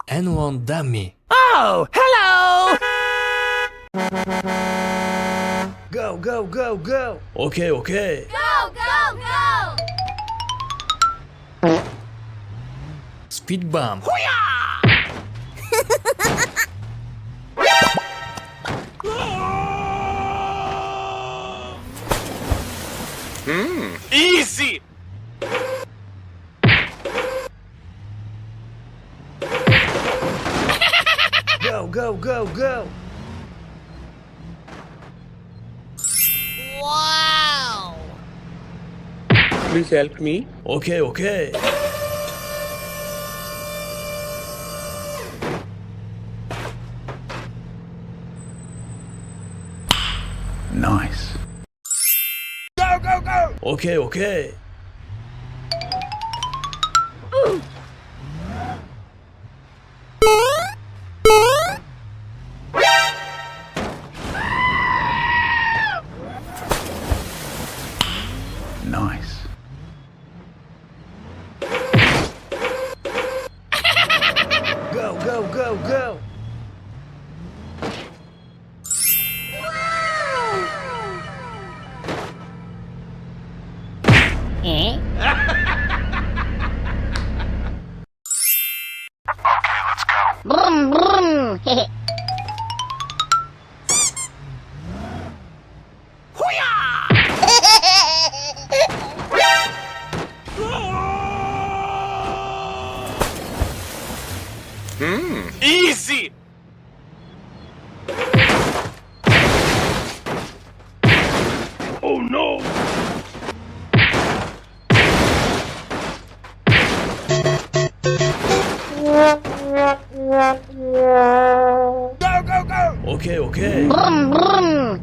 N1 dummy. Oh, hello! Go, go, go, go. Okay, okay. Go, go, go! Speed bump. Easy! Go, go, go, go. Wow! Please help me. Okay, okay. Nice. Go, go, go! Okay, okay. Nice. Go, go, go, go. Eh? Brum, brum. Easy! Oh no! Go, go, go! Okay, okay. Brum, brum.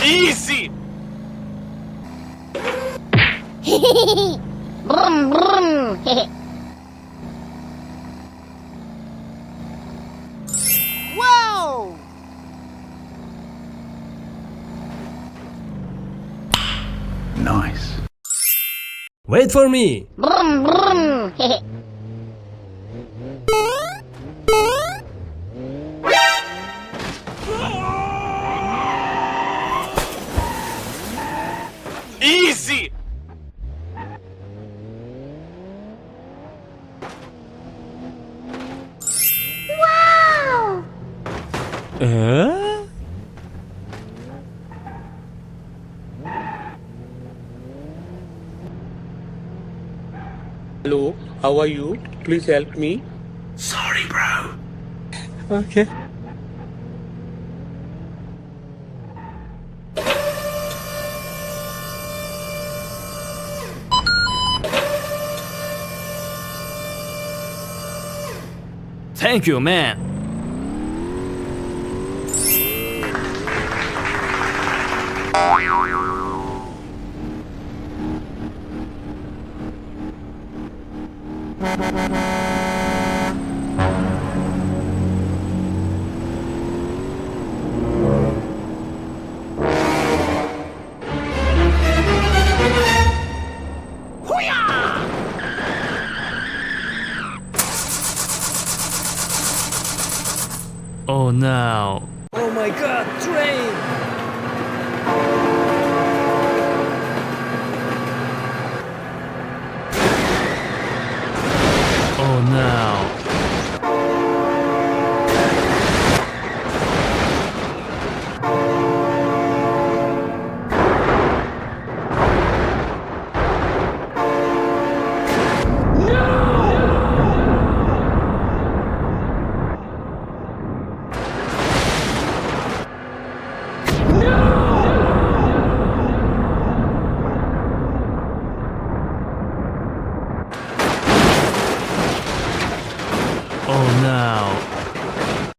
Easy! Brum, brum. Whoa! Nice. Wait for me. Brum, brum. Easy! Wow! Hello, how are you? Please help me. Sorry, bro. Okay. Thank you, man. Oh no. Oh my god, train! Oh no.